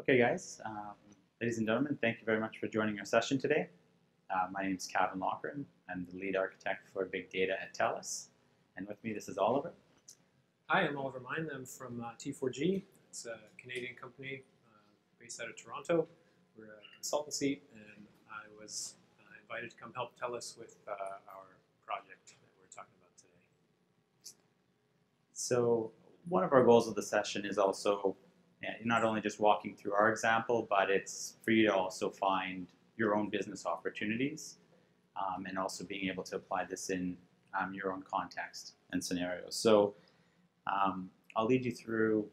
Okay, guys, ladies and gentlemen, thank you very much for joining our session today. My name is Cavan Loughran. I'm the lead architect for big data at TELUS. And with me, this is Oliver. Hi, I'm Oliver Meyn. I'm from T4G. It's a Canadian company based out of Toronto. We're a consultancy, and I was invited to come help TELUS with our project that we're talking about today. So one of our goals of the session is also not only just walking through our example, but it's for you to also find your own business opportunities and also being able to apply this in your own context and scenarios. So I'll lead you through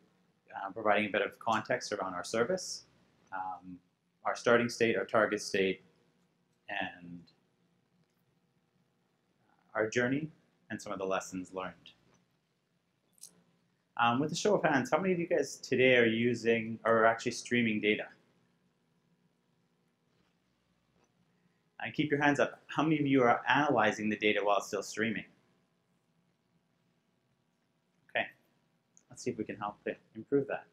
providing a bit of context around our service, our starting state, our target state, and our journey, and some of the lessons learned. With a show of hands, how many of you guys today are using or actually streaming data? And keep your hands up. How many of you are analyzing the data while it's still streaming? Okay, let's see if we can help to improve that.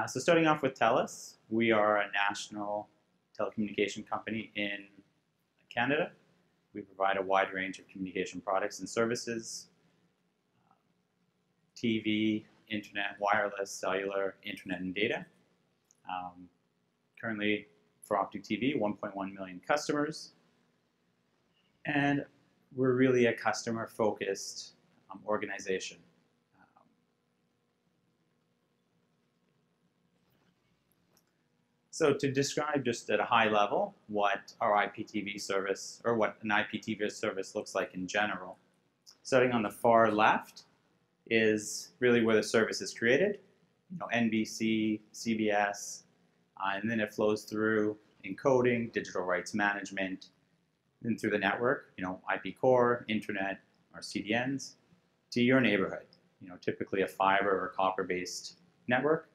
So starting off with TELUS, we are a national telecommunication company in Canada. We provide a wide range of communication products and services, TV, internet, wireless, cellular, internet, and data. Currently, for Optik TV, 1.1 million customers. And we're really a customer-focused organization. So to describe just at a high level what our IPTV service, or what an IPTV service looks like in general, starting on the far left is really where the service is created, NBC, CBS, and then it flows through encoding, digital rights management, then through the network, IP core, internet, or CDNs, to your neighborhood, typically a fiber or copper-based network,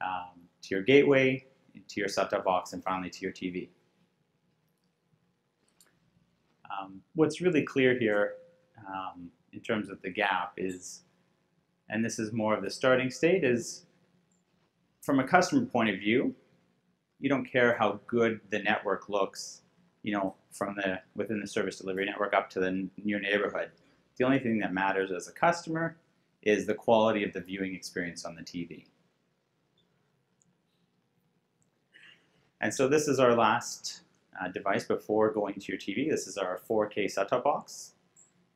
to your gateway, to your set-top box, and finally to your TV. What's really clear here in terms of the gap is, and this is more of the starting state, is from a customer point of view, you don't care how good the network looks, from within the service delivery network up to your neighborhood. The only thing that matters as a customer is the quality of the viewing experience on the TV. And so this is our last device before going to your TV. This is our 4K set-top box.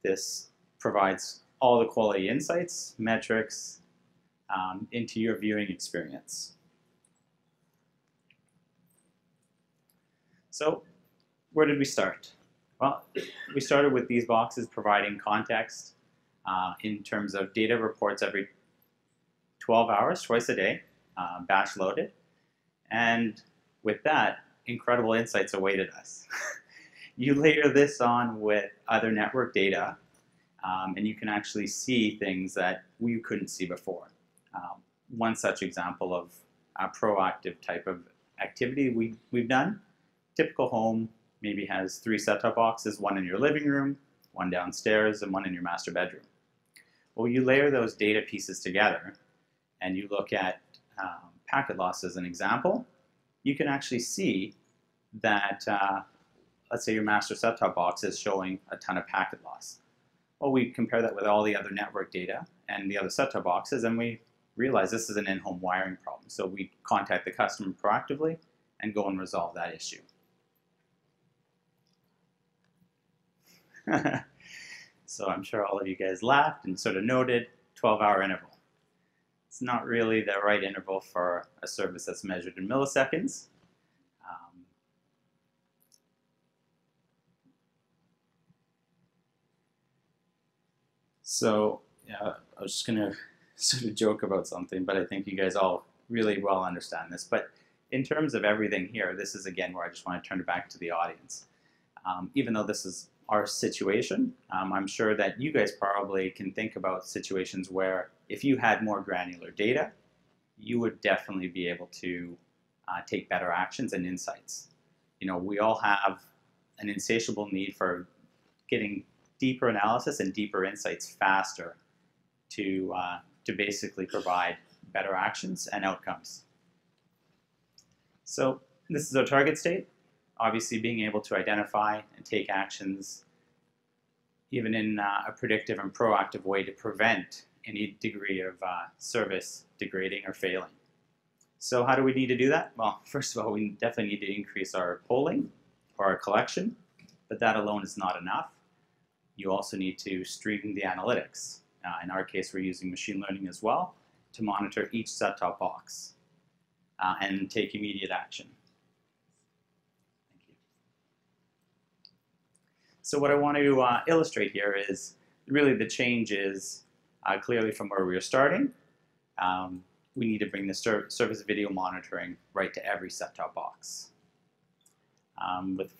This provides all the quality insights, metrics, into your viewing experience. So where did we start? Well, we started with these boxes providing context in terms of data reports every 12 hours, twice a day, batch loaded. And with that, incredible insights awaited us. You layer this on with other network data, and you can actually see things that we couldn't see before. One such example of a proactive type of activity we've done, typical home maybe has 3 set-top boxes, one in your living room, one downstairs, and one in your master bedroom. Well, you layer those data pieces together, and you look at packet loss as an example. You can actually see that, let's say your master set-top box is showing a ton of packet loss. Well, we compare that with all the other network data and the other set-top boxes, and we realize this is an in-home wiring problem. So we contact the customer proactively and go and resolve that issue. So I'm sure all of you guys laughed and sort of noted 12-hour interval. It's not really the right interval for a service that's measured in milliseconds. So yeah, I was just going to sort of joke about something, but I think you guys all really well understand this. But in terms of everything here, this is again where I just want to turn it back to the audience. Even though this is our situation, I'm sure that you guys probably can think about situations where if you had more granular data, you would definitely be able to take better actions and insights. We all have an insatiable need for getting deeper analysis and deeper insights faster to to basically provide better actions and outcomes. So this is our target state. Obviously, being able to identify and take actions even in a predictive and proactive way to prevent any degree of service degrading or failing. So how do we need to do that? Well, first of all, we definitely need to increase our polling or our collection, but that alone is not enough. You also need to stream the analytics. In our case, we're using machine learning as well to monitor each set-top box and take immediate action. Thank you. So what I want to illustrate here is really the change is clearly from where we were starting. We need to bring the service video monitoring right to every set-top box. With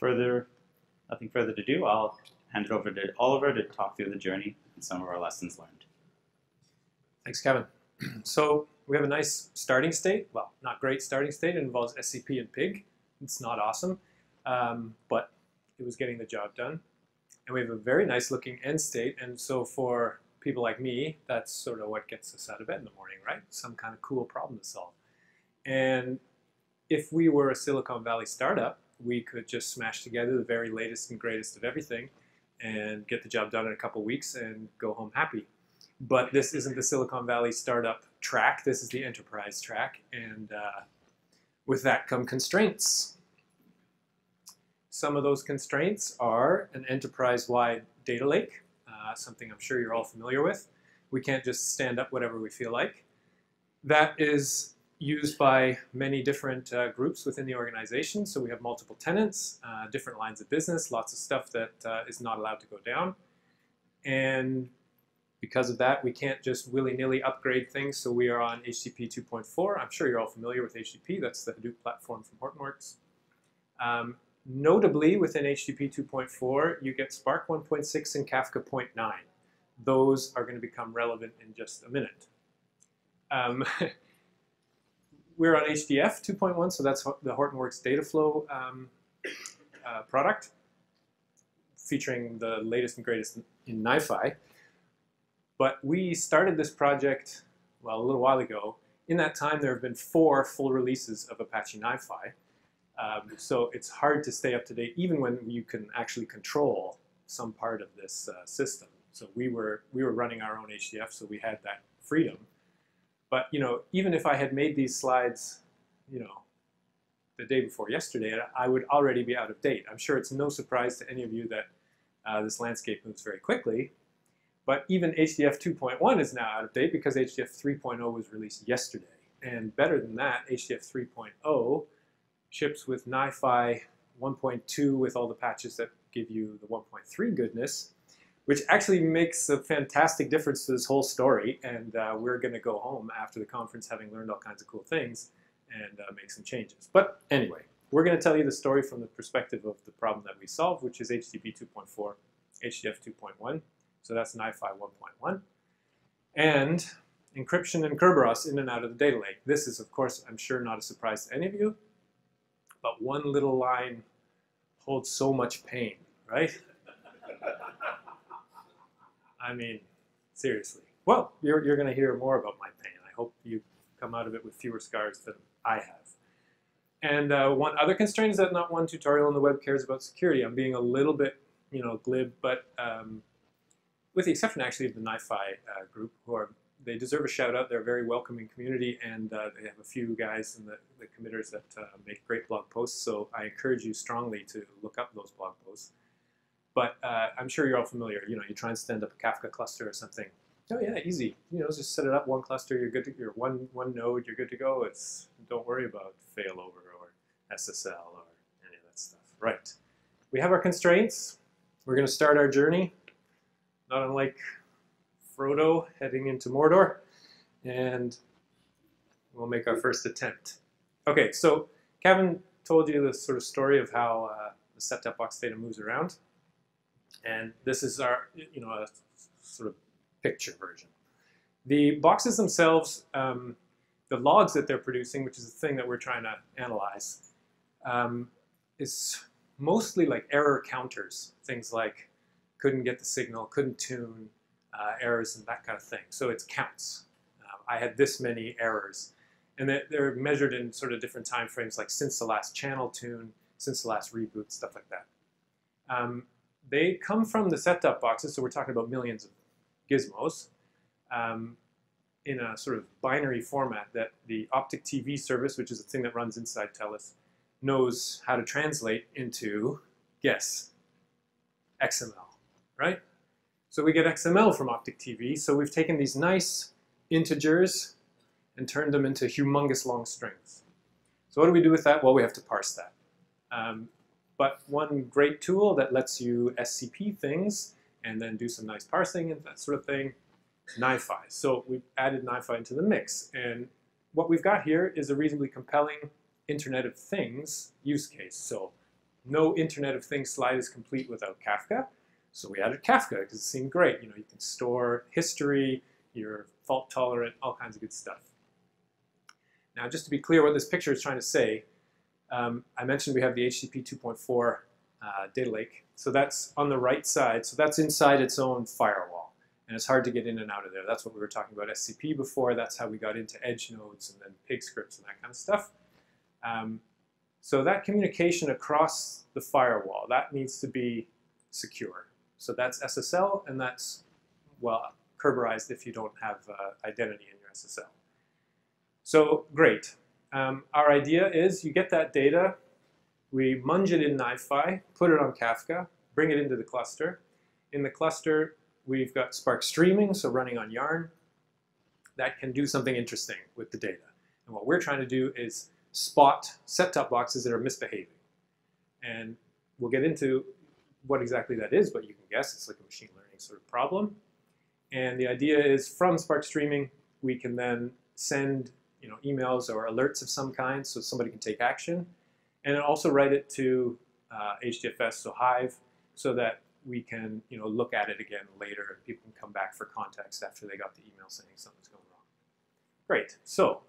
nothing further to do, I'll hand it over to Oliver to talk through the journey and some of our lessons learned. Thanks, Kevin. So we have a nice starting state. Well, not great starting state. It involves SCP and PIG. It's not awesome, but it was getting the job done. And we have a very nice looking end state. And so for people like me, that's sort of what gets us out of bed in the morning, right? Some kind of cool problem to solve. And if we were a Silicon Valley startup, we could just smash together the very latest and greatest of everything and get the job done in a couple weeks and go home happy. But this isn't the Silicon Valley startup track. This is the enterprise track. And with that come constraints. Some of those constraints are an enterprise-wide data lake, something I'm sure you're all familiar with. We can't just stand up whatever we feel like. That is used by many different groups within the organization. So we have multiple tenants, different lines of business, lots of stuff that is not allowed to go down. And because of that, we can't just willy-nilly upgrade things. So we are on HTTP 2.4. I'm sure you're all familiar with HTTP. That's the Hadoop platform from Hortonworks. Notably, within HTTP 2.4, you get Spark 1.6 and Kafka 0.9. Those are going to become relevant in just a minute. We're on HDF 2.1, so that's the Hortonworks DataFlow product, featuring the latest and greatest in NiFi. But we started this project, well, a little while ago. In that time, there have been 4 full releases of Apache NiFi. So it's hard to stay up to date, even when you can actually control some part of this system. So we were running our own HDF, so we had that freedom. But even if I had made these slides, the day before yesterday, I would already be out of date. I'm sure it's no surprise to any of you that this landscape moves very quickly. But even HDF 2.1 is now out of date because HDF 3.0 was released yesterday. And better than that, HDF 3.0 ships with NiFi 1.2 with all the patches that give you the 1.3 goodness, which actually makes a fantastic difference to this whole story. And we're going to go home after the conference having learned all kinds of cool things and make some changes. But anyway, we're going to tell you the story from the perspective of the problem that we solved, which is HTTP 2.4, HDF 2.1. So that's NiFi 1.1. And encryption and Kerberos in and out of the data lake. This is, of course, I'm sure not a surprise to any of you. But one little line holds so much pain, right? I mean, seriously. Well, you're going to hear more about my pain. I hope you come out of it with fewer scars than I have. And one other constraint is that not one tutorial on the web cares about security. I'm being a little bit, glib, but with the exception actually of the NiFi group, they deserve a shout out. They're a very welcoming community, and they have a few guys in the committers that make great blog posts. So I encourage you strongly to look up those blog posts. But I'm sure you're all familiar. You try and stand up a Kafka cluster or something. Oh yeah, easy. Just set it up one cluster. You're good to. You're one node. You're good to go. Don't worry about failover or SSL or any of that stuff. Right. We have our constraints. We're going to start our journey. Not unlike Frodo heading into Mordor, and we'll make our first attempt. Okay, so Cavan told you the sort of story of how the set-top box data moves around, and this is our, a sort of picture version. The boxes themselves, the logs that they're producing, which is the thing that we're trying to analyze, is mostly like error counters, things like couldn't get the signal, couldn't tune, errors and that kind of thing. So it's counts. I had this many errors. And they're measured in sort of different time frames, like since the last channel tune, since the last reboot, stuff like that. They come from the set-top boxes, so we're talking about millions of gizmos, in a sort of binary format that the Optik TV service, which is a thing that runs inside TELUS, knows how to translate into, guess, XML, right? So we get XML from Optik TV, so we've taken these nice integers and turned them into humongous long strings. So what do we do with that? Well, we have to parse that. But one great tool that lets you SCP things and then do some nice parsing and that sort of thing, NiFi. So we've added NiFi into the mix. And what we've got here is a reasonably compelling Internet of Things use case. So no Internet of Things slide is complete without Kafka. So we added Kafka because it seemed great. You know, you can store history, you're fault tolerant, all kinds of good stuff. Now, just to be clear what this picture is trying to say, I mentioned we have the HTTP 2.4 data lake. So that's on the right side. So that's inside its own firewall. And it's hard to get in and out of there. That's what we were talking about SCP before. That's how we got into edge nodes and then pig scripts and that kind of stuff. So that communication across the firewall, that needs to be secure. So that's SSL, and that's, well, Kerberized if you don't have identity in your SSL. So great. Our idea is you get that data, we munge it in NiFi, put it on Kafka, bring it into the cluster. In the cluster, we've got Spark streaming, so running on Yarn. That can do something interesting with the data. And what we're trying to do is spot set-top boxes that are misbehaving. And we'll get into what exactly that is, but you can guess it's like a machine learning sort of problem. And the idea is from Spark streaming, we can then send emails or alerts of some kind so somebody can take action. And also write it to HDFS, so Hive, so that we can look at it again later and people can come back for context after they got the email saying something's going wrong. Great. So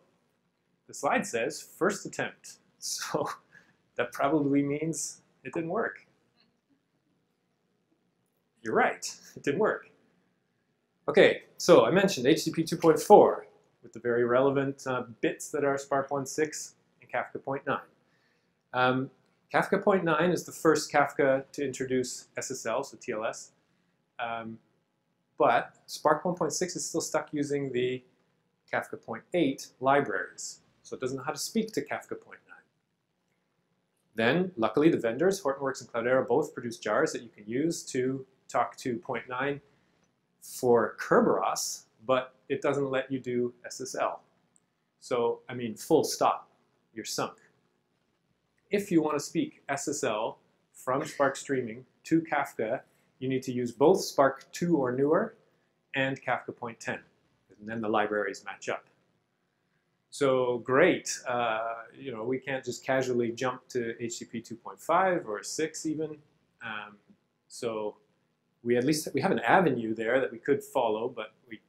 the slide says first attempt. So that probably means it didn't work. You're right. It didn't work. Okay, so I mentioned HTTP 2.4 with the very relevant bits that are Spark 1.6 and Kafka 0.9. Kafka 0.9 is the first Kafka to introduce SSL, so TLS. But Spark 1.6 is still stuck using the Kafka 0.8 libraries. So it doesn't know how to speak to Kafka 0.9. Then, luckily, the vendors, Hortonworks and Cloudera, both produce jars that you can use to talk to 0.9 for Kerberos, but it doesn't let you do SSL. So, I mean, full stop. You're sunk. If you want to speak SSL from Spark streaming to Kafka, you need to use both Spark 2 or newer and Kafka 0.10, and then the libraries match up. So great, we can't just casually jump to HTTP 2.5 or 6 even. So we have an avenue there that we could follow, but we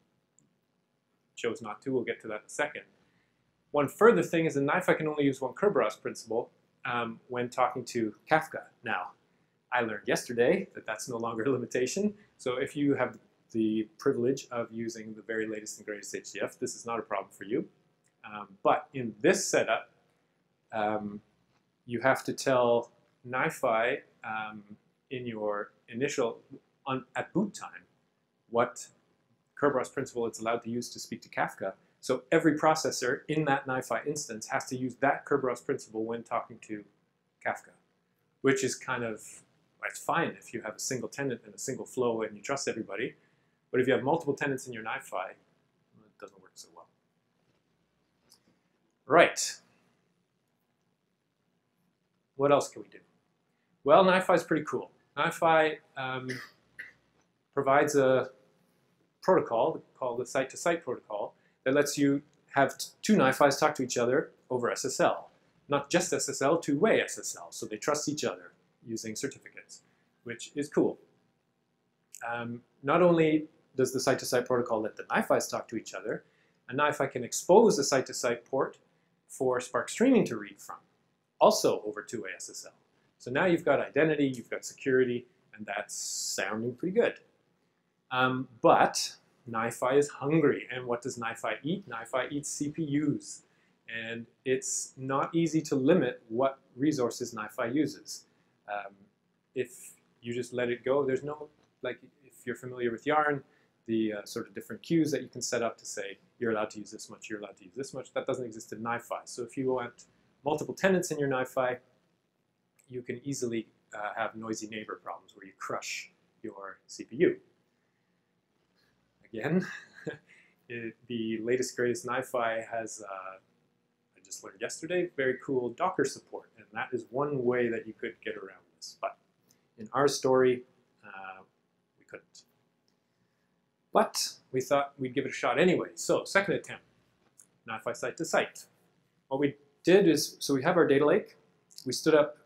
chose not to. We'll get to that in a second. One further thing is that NiFi can only use one Kerberos principle when talking to Kafka. Now, I learned yesterday that that's no longer a limitation. So if you have the privilege of using the very latest and greatest HDF, this is not a problem for you. But in this setup, you have to tell NiFi in your initial, at boot time, what Kerberos principle it's allowed to use to speak to Kafka. So every processor in that NiFi instance has to use that Kerberos principle when talking to Kafka, which is kind of, it's fine if you have a single tenant and a single flow and you trust everybody. But if you have multiple tenants in your NiFi, it doesn't work so well. Right. What else can we do? Well, NiFi is pretty cool. NiFi provides a protocol called the site-to-site protocol that lets you have two NiFis talk to each other over SSL. Not just SSL, two-way SSL. So they trust each other using certificates, which is cool. Not only does the site-to-site protocol let the NiFis talk to each other, a NiFi can expose the site-to-site port for Spark streaming to read from, also over two-way SSL. So now you've got identity, you've got security, and that's sounding pretty good. But NiFi is hungry. And what does NiFi eat? NiFi eats CPUs. And it's not easy to limit what resources NiFi uses. If you just let it go, there's no, like if you're familiar with Yarn, the sort of different queues that you can set up to say, you're allowed to use this much, you're allowed to use this much, that doesn't exist in NiFi. So if you want multiple tenants in your NiFi, you can easily have noisy neighbor problems where you crush your CPU. Again, the latest, greatest NiFi has, I just learned yesterday, very cool Docker support. And that is one way that you could get around this. But in our story, we couldn't. But we thought we'd give it a shot anyway. So second attempt, NiFi site to site. What we did is, so we have our data lake. We stood up,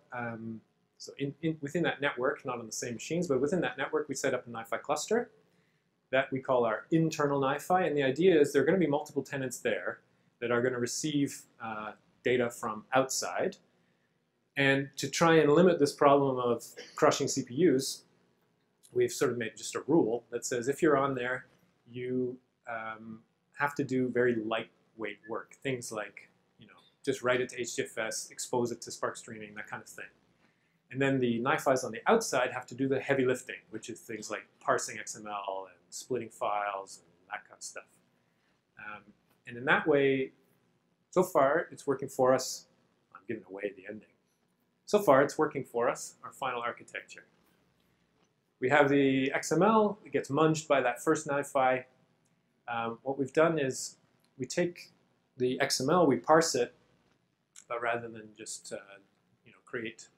so within that network, not on the same machines, but within that network, we set up a NiFi cluster that we call our internal NiFi. And the idea is there are going to be multiple tenants there that are going to receive data from outside. And to try and limit this problem of crushing CPUs, we've sort of made just a rule that says if you're on there, you have to do very lightweight work. Things like, just write it to HDFS, expose it to Spark streaming, that kind of thing. And then the NiFis on the outside have to do the heavy lifting, which is things like parsing XML and splitting files and that kind of stuff. And in that way, so far, it's working for us. I'm giving away the ending. So far, it's working for us, our final architecture. We have the XML. It gets munged by that first NiFi. What we've done is we take the XML, we parse it, but rather than just create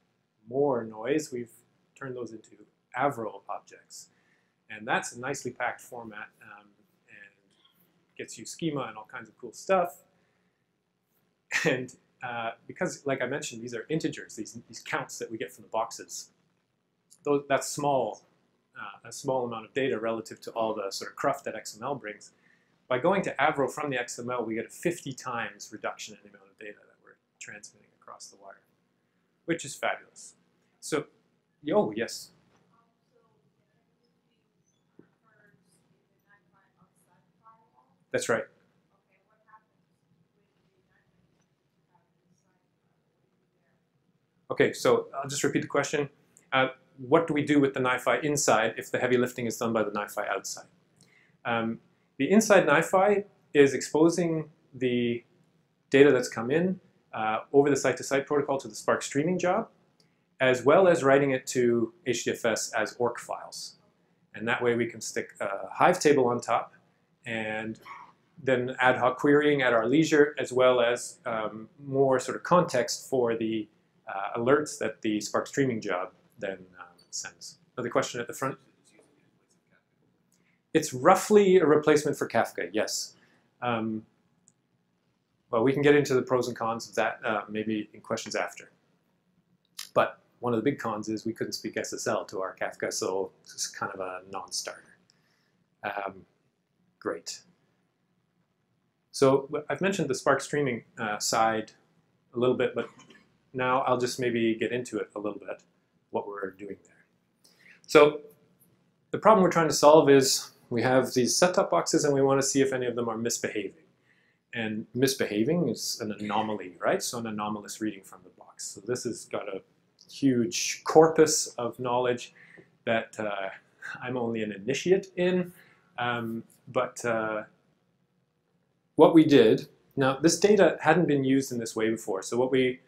more noise, we've turned those into Avro objects. And that's a nicely packed format and gets you schema and all kinds of cool stuff. And because, like I mentioned, these are integers, these counts that we get from the boxes. That's small, a small amount of data relative to all the sort of cruft that XML brings. By going to Avro from the XML, we get a 50 times reduction in the amount of data that we're transmitting across the wire, which is fabulous. So, oh, yes? That's right. Okay, so I'll just repeat the question. What do we do with the NiFi inside if the heavy lifting is done by the NiFi outside? The inside NiFi is exposing the data that's come in over the site-to-site protocol to the Spark streaming job, as well as writing it to HDFS as ORC files. And that way we can stick a Hive table on top and then ad hoc querying at our leisure, as well as more sort of context for the alerts that the Spark streaming job then sends. Another question at the front? It's roughly a replacement for Kafka, yes. Well, we can get into the pros and cons of that maybe in questions after. But one of the big cons is we couldn't speak SSL to our Kafka, so it's kind of a non-starter. Great. So I've mentioned the Spark streaming side a little bit, but now I'll just maybe get into it a little bit, what we're doing there. So the problem we're trying to solve is we have these set-top boxes and we want to see if any of them are misbehaving. And misbehaving is an anomaly, right? So an anomalous reading from the box. So this has got a huge corpus of knowledge that I'm only an initiate in. What we did, now this data hadn't been used in this way before. So the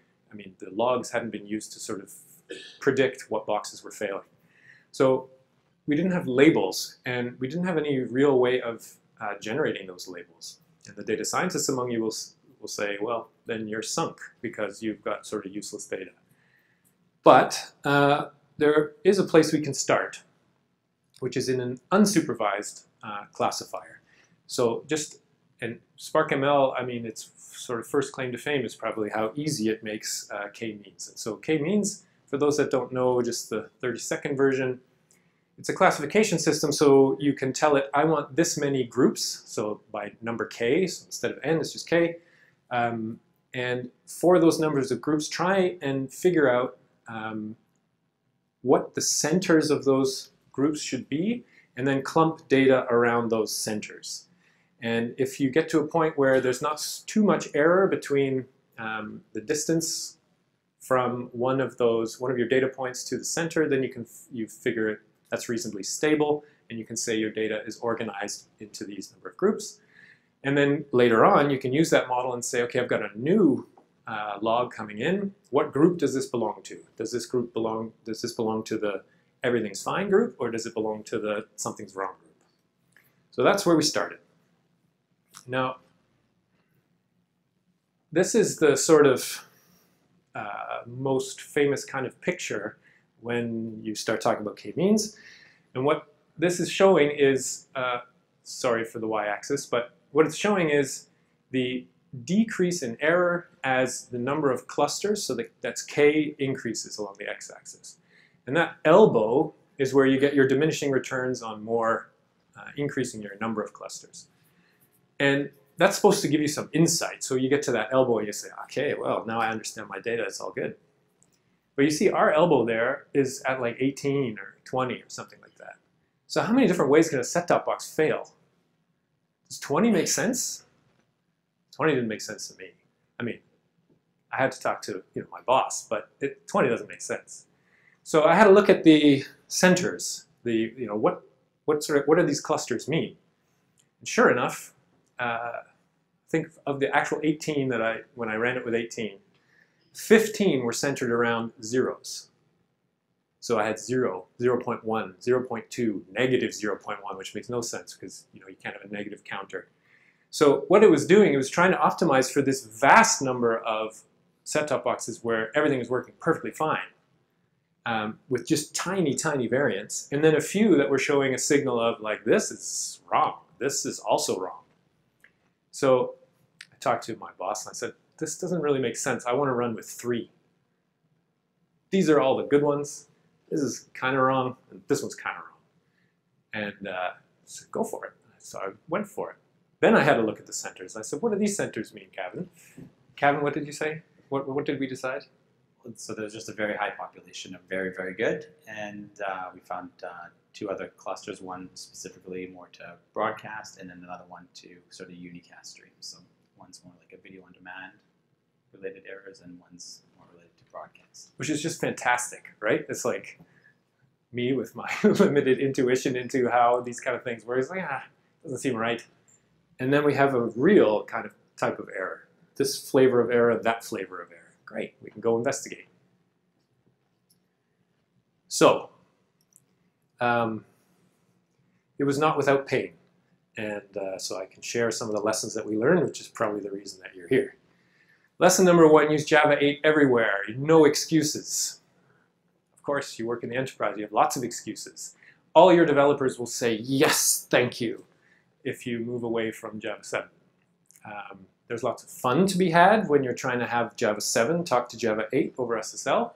logs hadn't been used to sort of predict what boxes were failing. So we didn't have labels, and we didn't have any real way of generating those labels. And the data scientists among you will say, well, then you're sunk because you've got sort of useless data. But there is a place we can start, which is in an unsupervised classifier. So and SparkML, I mean, its sort of first claim to fame is probably how easy it makes k-means. And so k-means, for those that don't know, just the 30-second version, it's a classification system, so you can tell it, I want this many groups, so by number k, so instead of n, it's just k. And for those numbers of groups, try and figure out what the centers of those groups should be, and then clump data around those centers. And if you get to a point where there's not too much error between the distance from one of your data points to the center, then you figure it that's reasonably stable, and you can say your data is organized into these number of groups. And then later on, you can use that model and say, okay, I've got a new log coming in. What group does this belong to? Does this belong to the everything's fine group, or does it belong to the something's wrong group? So that's where we started. Now, this is the sort of most famous kind of picture when you start talking about k-means. And what this is showing is, sorry for the y-axis, but what it's showing is the decrease in error as the number of clusters, so that's k increases along the x-axis. And that elbow is where you get your diminishing returns on more increasing your number of clusters. And that's supposed to give you some insight. So you get to that elbow and you say, okay, well, now I understand my data, it's all good. But you see our elbow there is at like 18 or 20 or something like that. So how many different ways can a set-top box fail? Does 20 make sense? 20 didn't make sense to me. I mean, I had to talk to my boss, but 20 doesn't make sense. So I had to look at the centers. What do these clusters mean? And sure enough, think of the actual 18 when I ran it with 18, 15 were centered around zeros. So I had 0, 0.1, 0.2, negative 0.1, which makes no sense because you can't have a negative counter. So what it was doing, it was trying to optimize for this vast number of set-top boxes where everything is working perfectly fine, with just tiny, tiny variants, and then a few that were showing a signal of like, this is wrong, this is also wrong. So I talked to my boss and I said, this doesn't really make sense. I want to run with 3. These are all the good ones. This is kind of wrong, and this one's kind of wrong. And I said, go for it. So I went for it. Then I had to look at the centers. I said, what do these centers mean, Cavan? Cavan, what did you say? What did we decide? So there's just a very high population of very, very good, and we found 2 other clusters, one specifically more to broadcast, and then another one to sort of unicast streams. So one's more like a video on demand related errors, and one's more related to broadcast. Which is just fantastic, right? It's like me with my limited intuition into how these kind of things work. It's like, doesn't seem right. And then we have a real kind of type of error. This flavor of error, that flavor of error. Great, we can go investigate. So, it was not without pain. And so I can share some of the lessons that we learned, which is probably the reason that you're here. Lesson number 1, use Java 8 everywhere. No excuses. Of course, you work in the enterprise, you have lots of excuses. All your developers will say, yes, thank you, if you move away from Java 7. There's lots of fun to be had when you're trying to have Java 7 talk to Java 8 over SSL.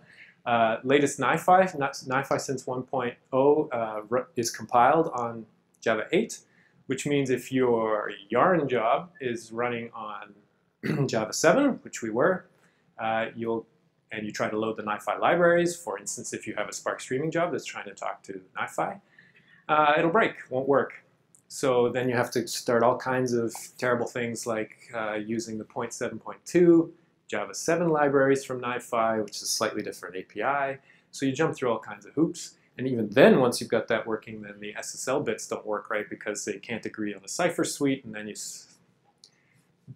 Latest NiFi since 1.0 is compiled on Java 8, which means if your Yarn job is running on Java 7, which we were, and you try to load the NiFi libraries, for instance, if you have a Spark streaming job that's trying to talk to NiFi, it'll break, won't work. So then you have to start all kinds of terrible things like using the 0.7.2 Java 7 libraries from NiFi, which is a slightly different API. So you jump through all kinds of hoops. And even then, once you've got that working, then the SSL bits don't work right because they can't agree on a cipher suite. And then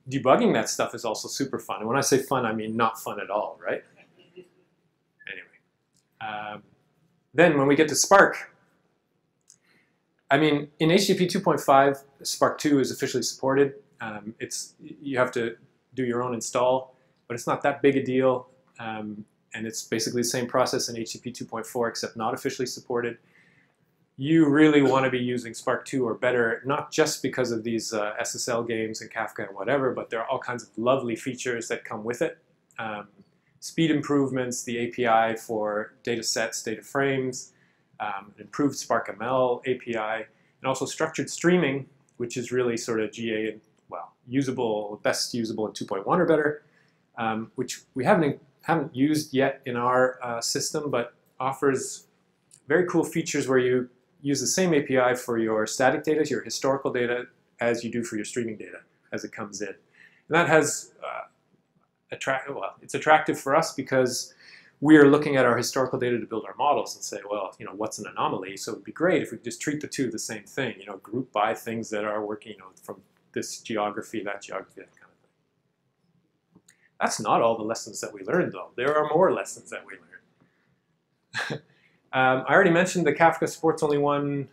debugging that stuff is also super fun. And when I say fun, I mean not fun at all, right? Anyway. Then when we get to Spark, I mean, in HTTP 2.5, Spark 2 is officially supported. You have to do your own install, but it's not that big a deal. And it's basically the same process in HTTP 2.4, except not officially supported. You really want to be using Spark 2 or better, not just because of these SSL games and Kafka and whatever, but there are all kinds of lovely features that come with it. Speed improvements, the API for data sets, data frames, improved Spark ML API, and also structured streaming, which is really sort of GA and, well, usable, best usable in 2.1 or better, which we haven't used yet in our system, but offers very cool features where you use the same API for your static data, your historical data, as you do for your streaming data as it comes in. And that has it's attractive for us because we are looking at our historical data to build our models and say, well, what's an anomaly? So it would be great if we could just treat the two the same thing, group by things that are working, from this geography, that geography, that kind of thing. That's not all the lessons that we learned, though. There are more lessons that we learned. I already mentioned the Kafka supports only one,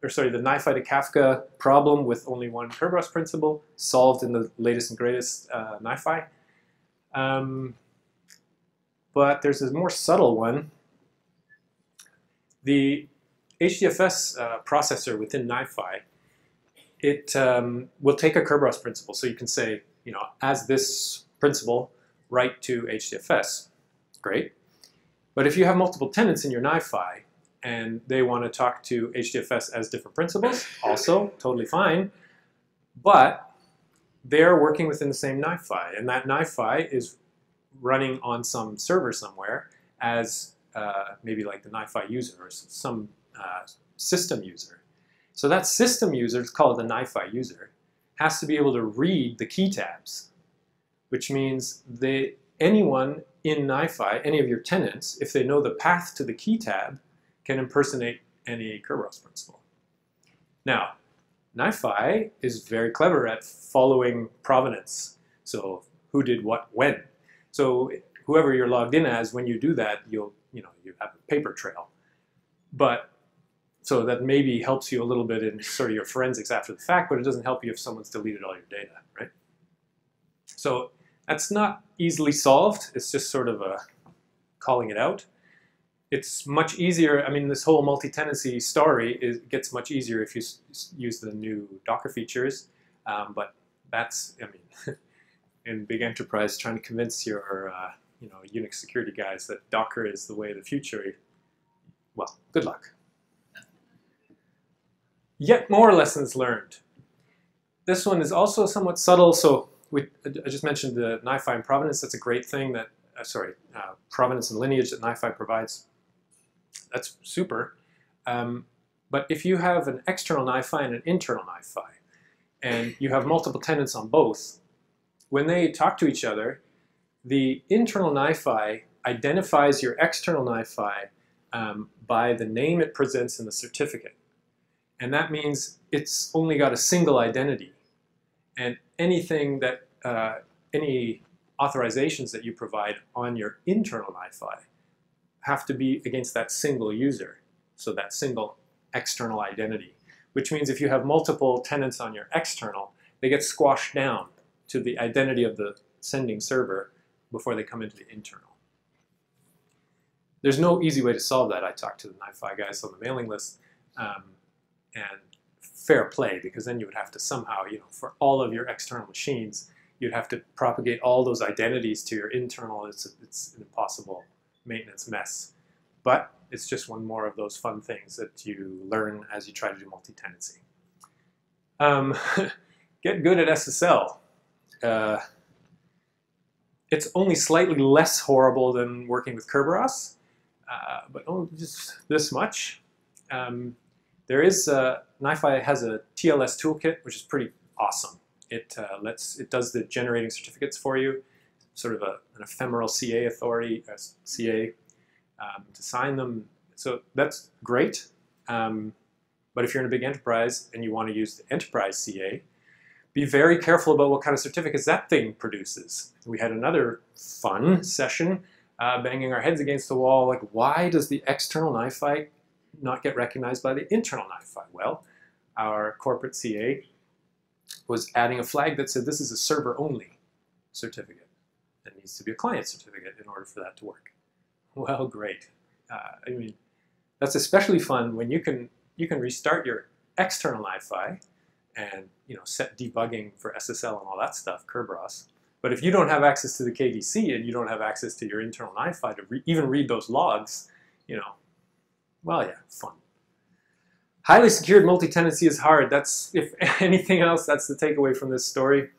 the NiFi to Kafka problem with only one Kerberos principle, solved in the latest and greatest NiFi. But there's a more subtle one. The HDFS processor within NiFi, it will take a Kerberos principle. So you can say, as this principle, write to HDFS. Great. But if you have multiple tenants in your NiFi and they want to talk to HDFS as different principles, also totally fine. But they're working within the same NiFi, and that NiFi is running on some server somewhere as maybe like the NiFi user or some system user. So that system user, it's called the NiFi user, has to be able to read the key tabs, which means anyone in NiFi, any of your tenants, if they know the path to the key tab, can impersonate any Kerberos principle. Now, NiFi is very clever at following provenance. So who did what when. So whoever you're logged in as, when you do that, you have a paper trail. But so that maybe helps you a little bit in sort of your forensics after the fact, but it doesn't help you if someone's deleted all your data, right? So that's not easily solved. It's just sort of calling it out. It's much easier. I mean, this whole multi-tenancy story gets much easier if you use the new Docker features. But that's, in big enterprise, trying to convince your Unix security guys that Docker is the way of the future, well, good luck. Yet more lessons learned. This one is also somewhat subtle. So I just mentioned the NiFi and provenance. That's a great thing that, provenance and lineage that NiFi provides. That's super. But if you have an external NiFi and an internal NiFi, and you have multiple tenants on both, when they talk to each other, the internal NiFi identifies your external NiFi by the name it presents in the certificate. And that means it's only got a single identity. And anything that, any authorizations that you provide on your internal NiFi have to be against that single user. So that single external identity, which means if you have multiple tenants on your external, they get squashed down to the identity of the sending server before they come into the internal. There's no easy way to solve that. I talked to the NiFi guys on the mailing list, and fair play, because then you would have to somehow, for all of your external machines, you'd have to propagate all those identities to your internal. It's an impossible maintenance mess. But it's just one more of those fun things that you learn as you try to do multi-tenancy. Get good at SSL. It's only slightly less horrible than working with Kerberos, but just this much. There is NiFi has a TLS toolkit, which is pretty awesome. It does the generating certificates for you, sort of an ephemeral CA authority, CA, to sign them. So that's great. But if you're in a big enterprise and you want to use the enterprise CA, be very careful about what kind of certificates that thing produces. We had another fun session banging our heads against the wall, like, why does the external NiFi not get recognized by the internal NiFi? Well, our corporate CA was adding a flag that said this is a server-only certificate. It needs to be a client certificate in order for that to work. Well, great. That's especially fun when you can restart your external NiFi and set debugging for SSL and all that stuff, Kerberos. But if you don't have access to the KDC and you don't have access to your internal NiFi to even read those logs, well, yeah, fun. Highly secured multi-tenancy is hard. That's, if anything else, that's the takeaway from this story.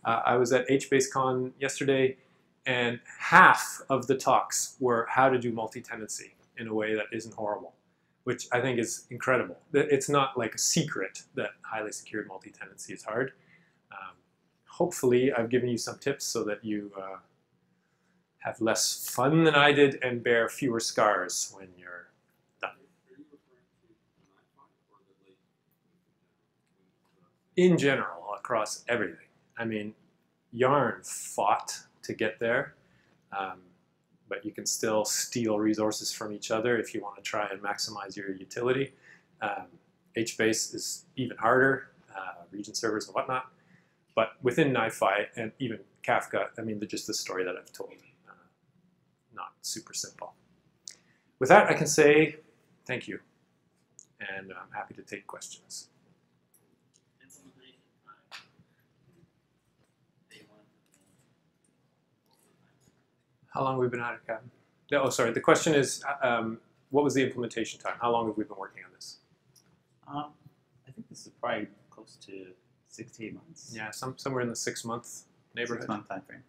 I was at HBaseCon yesterday, and half of the talks were how to do multi-tenancy in a way that isn't horrible. which I think is incredible. It's not like a secret that highly secured multi-tenancy is hard. Hopefully, I've given you some tips so that you have less fun than I did and bear fewer scars when you're done. In general, across everything. I mean, Yarn fought to get there, but you can still steal resources from each other if you want to try and maximize your utility. HBase is even harder, region servers and whatnot. But within NiFi and even Kafka, I mean, they're just the story that I've told. Not super simple. With that, I can say thank you, and I'm happy to take questions. How long have we been at it, Cavan? Oh, sorry. The question is, what was the implementation time? How long have we been working on this? I think this is probably close to 6 to 8 months. Yeah, somewhere in the 6-month neighborhood. 6-month time frame.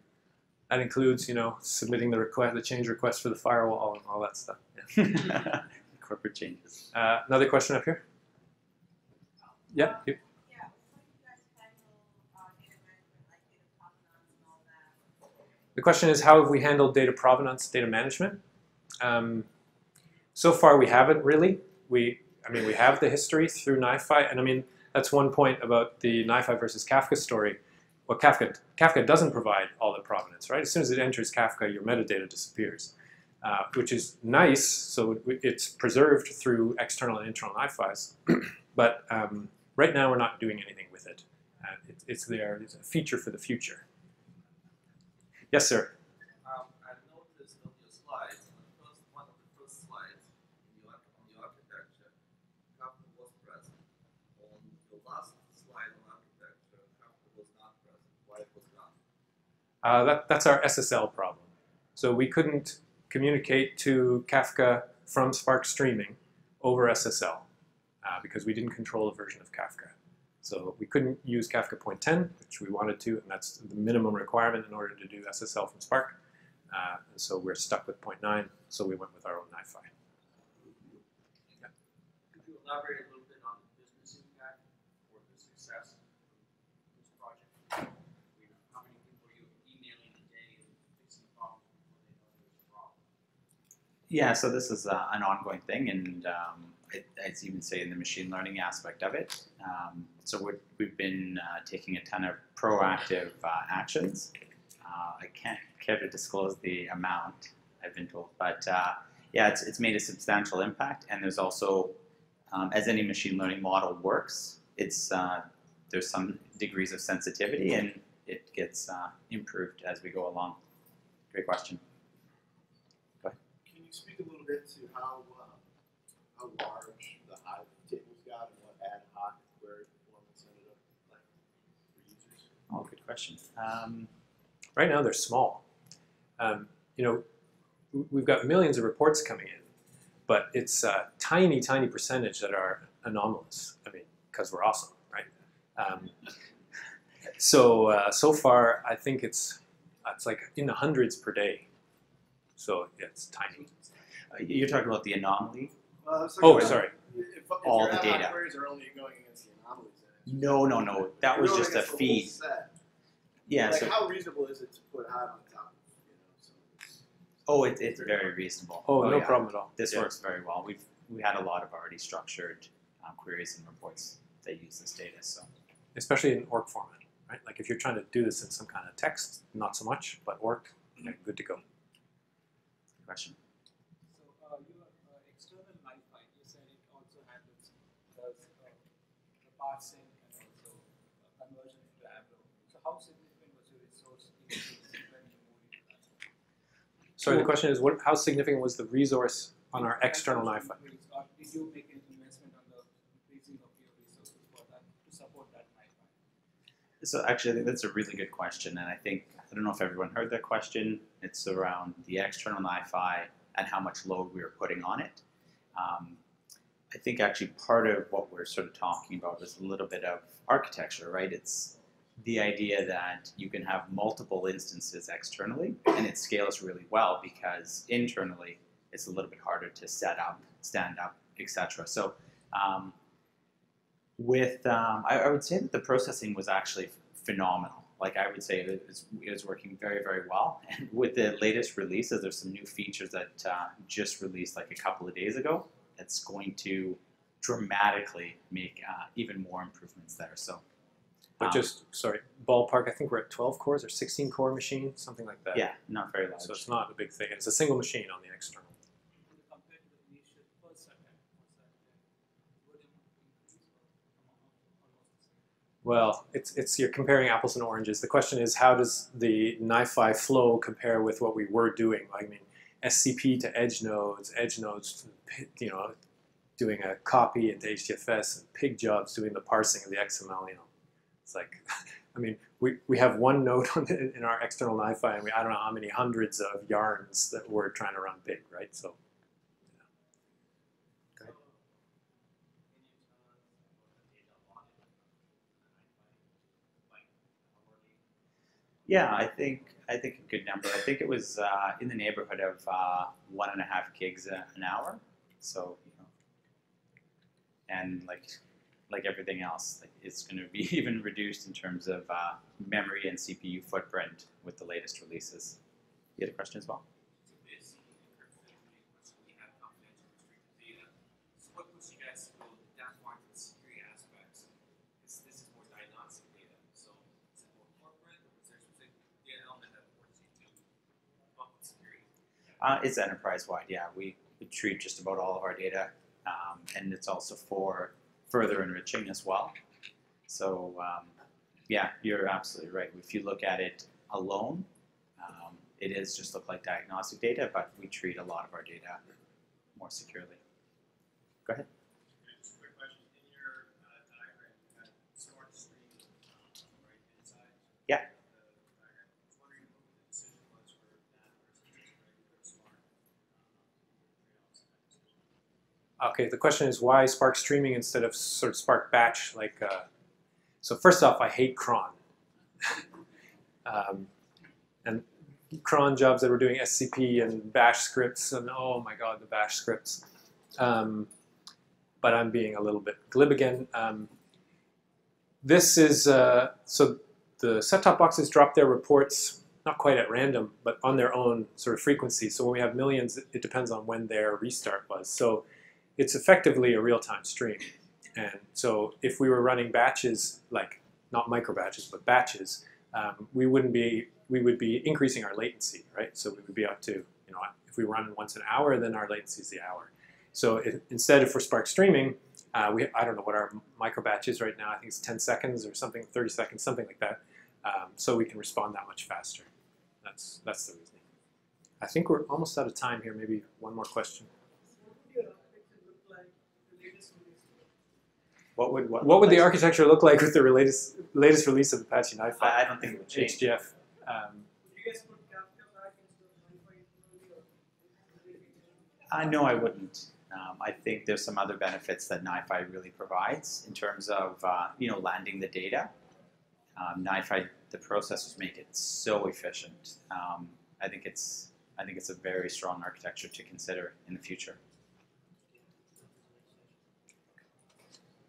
That includes, you know, submitting the request, the change request for the firewall, and all that stuff. Yeah. Corporate changes. Another question up here. Yep. Yep. The question is, how have we handled data provenance, data management? So far, we haven't really. I mean, we have the history through NiFi, and I mean, that's one point about the NiFi versus Kafka story. Well, Kafka doesn't provide all the provenance, right? As soon as it enters Kafka, your metadata disappears, which is nice. So it's preserved through external and internal NiFis. But right now, we're not doing anything with it. It's there. It's a feature for the future. Yes, sir. I noticed on your slides, one of the first slides on your architecture, Kafka was present. On the last slide on architecture, Kafka was not present. Why it was not? That's our SSL problem. So we couldn't communicate to Kafka from Spark streaming over SSL because we didn't control a version of Kafka. So we couldn't use Kafka 0.10, which we wanted to, and that's the minimum requirement in order to do SSL from Spark. And so we're stuck with 0.9, so we went with our own NiFi. Yeah. Could you elaborate a little bit on the business impact or the success of this project? How many people are you emailing a day and fixing the problem before they know there's a problem? Yeah, so this is an ongoing thing, and I'd even say in the machine learning aspect of it. So we've been taking a ton of proactive actions. I can't care to disclose the amount, I've been told, but yeah, it's made a substantial impact. And there's also, as any machine learning model works, there's some degrees of sensitivity, and it gets improved as we go along. Great question. Go ahead. Can you speak a little bit to how large the Hive tables got and what ad hoc query performance ended up like for users? Oh, good question. Right now, they're small. You know, we've got millions of reports coming in, but it's a tiny, tiny percentage that are anomalous. I mean, because we're awesome, right? So far, I think it's like in the hundreds per day. So yeah, it's tiny. You're talking about the anomaly? Oh, sorry. If All your the ad hoc data. queries are only going against the anomalies, No. That was You're just going a against the whole feed. set. Yeah. Like, So, how reasonable is it to put Hive on top of, some of this? oh, it's very reasonable. Oh, no yeah. problem at all. This Yeah. works very well. We had a lot of already structured queries and reports that use this data. So, Especially in org format, right? Like if you're trying to do this in some kind of text, not so much, but org, yeah, good to go. good question. So your external NiFi, you said it also handles the parsing and also conversion into Avro. So how significant was your resource increase when you moved into that? Sorry, the question is, how significant was the resource on our external NiFi? Or did you make an investment on the increasing of your resources for that to support that NiFi? So actually, I think that's a really good question, and I don't know if everyone heard that question. It's around the external NiFi and how much load we were putting on it. I think actually part of what we're sort of talking about is a little bit of architecture, right? It's the idea that you can have multiple instances externally, and it scales really well because internally it's a little bit harder to stand up etc. So I would say that the processing was actually phenomenal. Like I would say it was working very, very well. And with the latest releases, there's some new features that just released like a couple of days ago. That's going to dramatically make even more improvements there. So, but sorry, ballpark. I think we're at 12 cores or 16 core machine, something like that. Yeah, not very large. So it's not a big thing. It's a single machine on the external. Compared to the initial first attempt, would it increase almost the same? Well, it's you're comparing apples and oranges. The question is, how does the NiFi flow compare with what we were doing? I mean, SCP to edge nodes, you know, doing a copy into HDFS, and pig jobs doing the parsing of the XML. You know, it's like, I mean, we have one node in our external NiFi, and I don't know how many hundreds of yarns that we're trying to run big, right? So. Go ahead. Yeah, I think a good number. I think it was in the neighborhood of 1.5 gigs an hour. So, you know, and like everything else, it's going to be even reduced in terms of memory and CPU footprint with the latest releases. You had a question as well? So this encryption we have confidential restricted data. So what pushed you guys to go that far into the security aspects? This is more diagnostic data. So is it more corporate, or is there a specific data element that forces you to bump with security? It's enterprise-wide, yeah. We treat just about all of our data, and it's also for further enriching as well. So yeah, you're absolutely right. If you look at it alone, it is just look like diagnostic data, but we treat a lot of our data more securely. Go ahead. Just a quick question. In your diagram, you had smart stream on the right hand side. Yeah. The diagram. I was wondering what the decision was for that versus regular smart trade-offs in that decision. Okay, the question is why Spark streaming instead of sort of Spark batch? Like, so first off, I hate cron. And cron jobs that were doing SCP and bash scripts, and oh my god, the bash scripts. But I'm being a little bit glib again. This is, so the set-top boxes drop their reports, not quite at random, but on their own sort of frequency. So when we have millions, it depends on when their restart was. So it's effectively a real-time stream. And so if we were running batches, like not micro batches, but batches, we would be increasing our latency, right? So we would be up to, you know, if we run once an hour, then our latency is the hour. So instead of for Spark streaming, I don't know what our micro batch is right now. I think it's 10 seconds or something, 30 seconds, something like that. So we can respond that much faster. That's the reasoning. I think we're almost out of time here. Maybe one more question. What would the architecture look like with the latest release of Apache NiFi? I don't think it would change. HDF. Would you guys put Kafka back into NiFi? No, I wouldn't. I think there's some other benefits that NiFi really provides in terms of you know, landing the data. NiFi, the processors make it so efficient. I think it's a very strong architecture to consider in the future.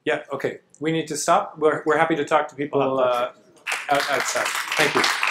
Yeah, okay. We need to stop. We're happy to talk to people outside. Thank you.